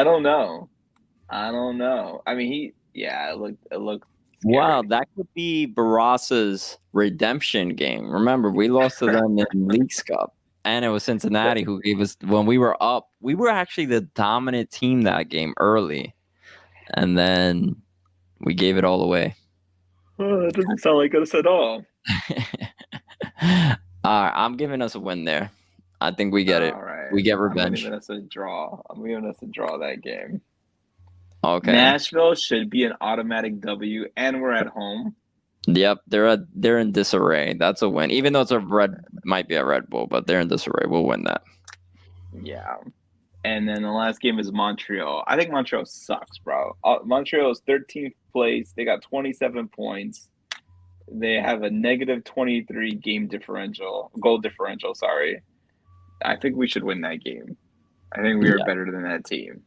don't know. I mean, it looked scary. Wow, that could be Barraza's redemption game. Remember, we lost to them in Leagues Cup, and it was Cincinnati who gave us, when we were up, we were actually the dominant team that game early, and then we gave it all away. Oh, that doesn't sound like us at all. All right, I'm giving us a win there. I think we get it. All right. We get revenge. I'm giving us a draw that game. Okay. Nashville should be an automatic W, and we're at home. Yep, they're in disarray. That's a win. Even though might be a Red Bull, but they're in disarray. We'll win that. Yeah. And then the last game is Montreal. I think Montreal sucks, bro. Montreal is 13th place. They got 27 points. They have a negative 23 goal differential, sorry. I think we should win that game. I think we are better than that team.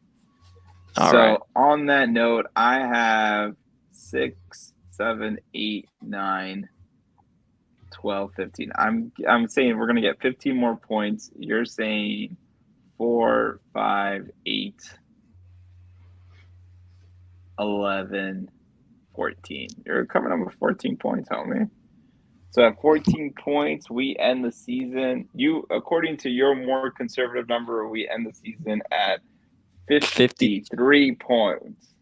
All right. On that note, I have 6, 7, 8, 9, 12, 15. I'm saying we're going to get 15 more points. You're saying 4, 5, 8, 11, 14. You're coming up with 14 points, homie. So at 14 points, we end the season. According to your more conservative number, we end the season at 53 points.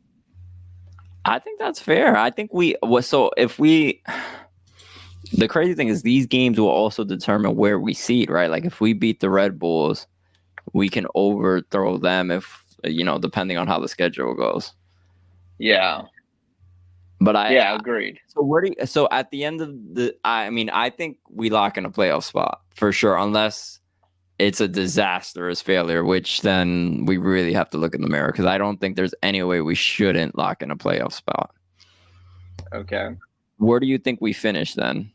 I think that's fair. I think the crazy thing is these games will also determine where we seed, right? Like if we beat the Red Bulls, we can overthrow them depending on how the schedule goes. Yeah. But agreed. So at the end of I think we lock in a playoff spot for sure, unless it's a disastrous failure, which then we really have to look in the mirror, because I don't think there's any way we shouldn't lock in a playoff spot. Okay. Where do you think we finish then?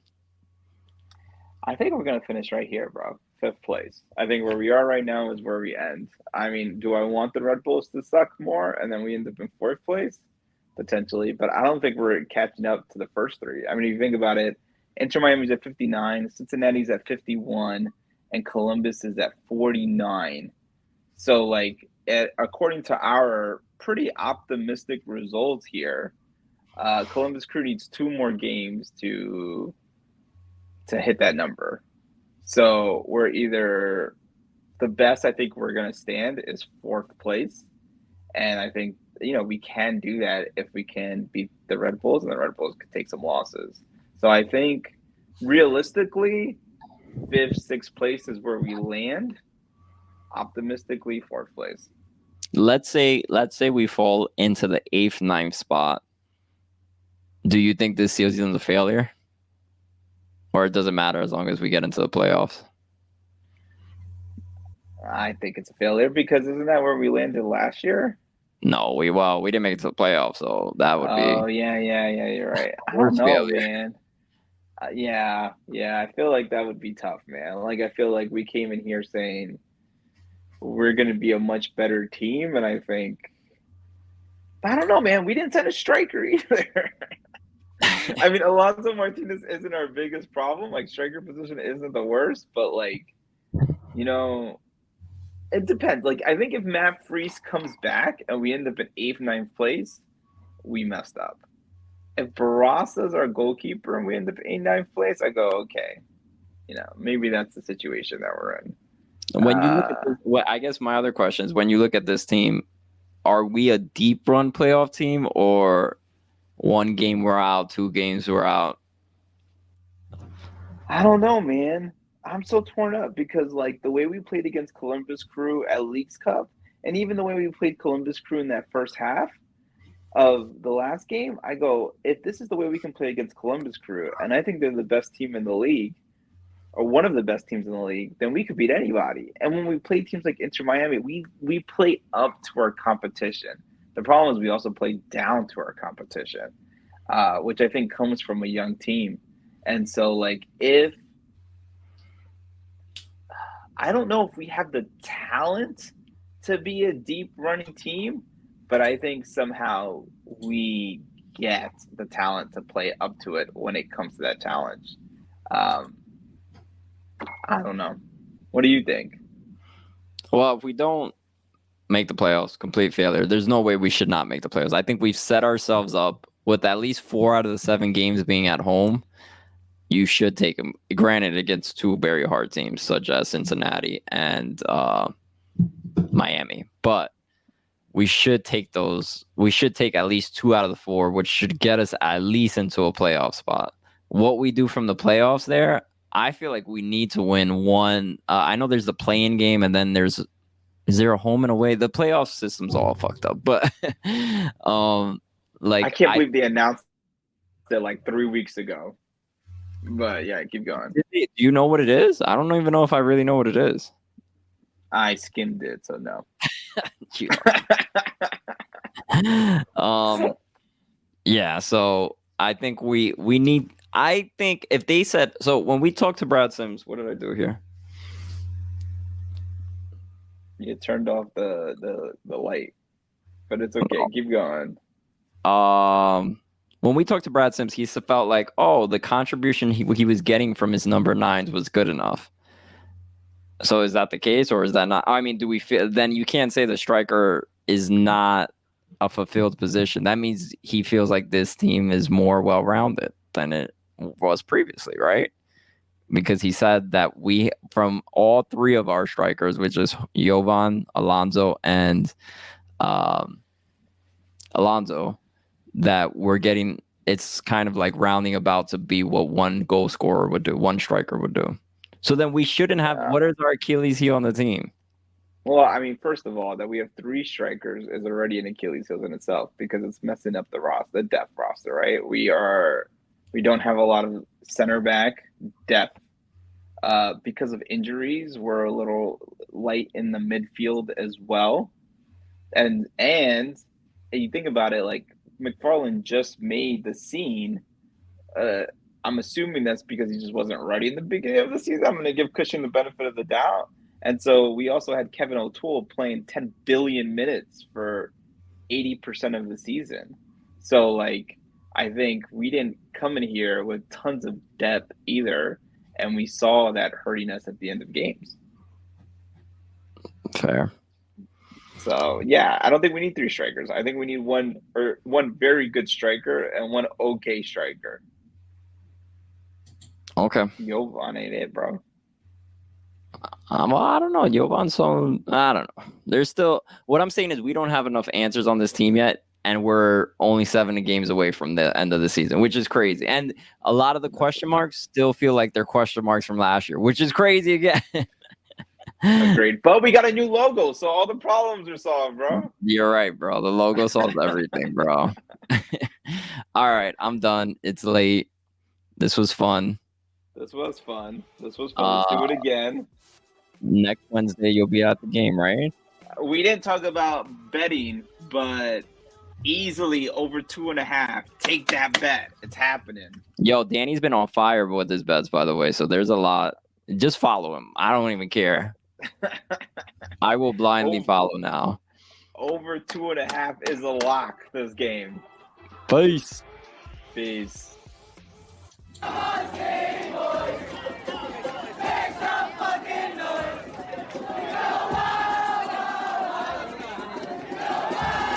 I think we're going to finish right here, bro. 5th place. I think where we are right now is where we end. I mean, do I want the Red Bulls to suck more and then we end up in 4th place? Potentially. But I don't think we're catching up to the first 3. I mean, if you think about it, Inter Miami's at 59, Cincinnati's at 51, and Columbus is at 49. So, according to our pretty optimistic results here, Columbus Crew needs 2 more games to hit that number. So we're either the best I think we're going to stand is 4th place. And I think, we can do that if we can beat the Red Bulls, and the Red Bulls could take some losses. So I think realistically, 5th, 6th place is where we land. optimistically 4th place. Let's say we fall into the 8th, 9th spot. Do you think this season's a failure? Or it doesn't matter as long as we get into the playoffs? I think it's a failure because isn't that where we landed last year? No, we didn't make it to the playoffs, so that would be. Oh yeah, you're right. I don't know, failure. Man. Yeah, I feel like that would be tough, man. Like I feel like we came in here saying we're going to be a much better team, and I don't know, man. We didn't send a striker either. I mean, Alonso Martinez isn't our biggest problem. Like striker position isn't the worst, but like, it depends. Like I think if Matt Freese comes back and we end up in 8th, 9th place, we messed up. If Barraza is our goalkeeper and we end up in 8th, 9th place, I go, okay, maybe that's the situation that we're in. When you look at this, I guess my other question is, when you look at this team, are we a deep run playoff team or one game we're out, 2 games we're out? I don't know, man. I'm so torn up because like the way we played against Columbus Crew at Leagues Cup, and even the way we played Columbus Crew in that first half of the last game, I go, if this is the way we can play against Columbus Crew, and I think they're the best team in the league, or one of the best teams in the league, then we could beat anybody. And when we play teams like Inter Miami, we play up to our competition. The problem is we also play down to our competition, which I think comes from a young team. And so, like, I don't know if we have the talent to be a deep running team, but I think somehow we get the talent to play up to it when it comes to that challenge. I don't know. What do you think? Well, if we don't make the playoffs, complete failure. There's no way we should not make the playoffs. I think we've set ourselves up with at least 4 out of the 7 games being at home. You should take them. Granted, against 2 very hard teams such as Cincinnati and Miami, but we should take those. We should take at least 2 out of the 4, which should get us at least into a playoff spot. What we do from the playoffs there, I feel like we need to win one. I know there's the play-in game, and then is there a home and away? The playoff system's all fucked up, but I can't believe they announced it like 3 weeks ago. But yeah, keep going. Do you know what it is? I don't even know if I really know what it is. I skimmed it, so no. Yeah, so I think we need. I think if they said so when we talked to Brad Sims, what did I do here? You turned off the light, but it's okay. Keep going. When we talked to Brad Sims, he felt like, the contribution he was getting from his number 9s was good enough. So is that the case, or is that not? I mean, do we feel then you can't say the striker is not a fulfilled position? That means he feels like this team is more well-rounded than it was previously, right? Because he said that we, from all 3 of our strikers, which is Jovan, Alonso, and Alonso, that we're getting, it's kind of like rounding about to be what one goal scorer would do, one striker would do. So then we shouldn't have, what is our Achilles heel on the team? Well, I mean, first of all, that we have 3 strikers is already an Achilles heel in itself because it's messing up the depth roster, right? We don't have a lot of center back depth because of injuries. We're a little light in the midfield as well. And you think about it, like, McFarland just made the scene. I'm assuming that's because he just wasn't ready in the beginning of the season. I'm going to give Cushing the benefit of the doubt. And so we also had Kevin O'Toole playing 10 billion minutes for 80% of the season. So, like, I think we didn't come in here with tons of depth either. And we saw that hurting us at the end of games. Fair. So, yeah, I don't think we need 3 strikers. I think we need one very good striker and one okay striker. Okay. Jovan ain't it, bro. Well, I don't know. Jovan's I don't know. There's still, what I'm saying is we don't have enough answers on this team yet, and we're only 7 games away from the end of the season, which is crazy. And a lot of the question marks still feel like they're question marks from last year, which is crazy again. Agreed. But we got a new logo, so all the problems are solved, bro. You're right, bro. The logo solves everything, bro. All right, I'm done. It's late. This was fun. This was fun. Let's do it again. Next Wednesday, you'll be at the game, right? We didn't talk about betting, but easily over 2.5. Take that bet. It's happening. Yo, Danny's been on fire with his bets, by the way. So there's a lot. Just follow him. I don't even care. I will blindly follow now. Over 2.5 is a lock this game. Peace. Peace.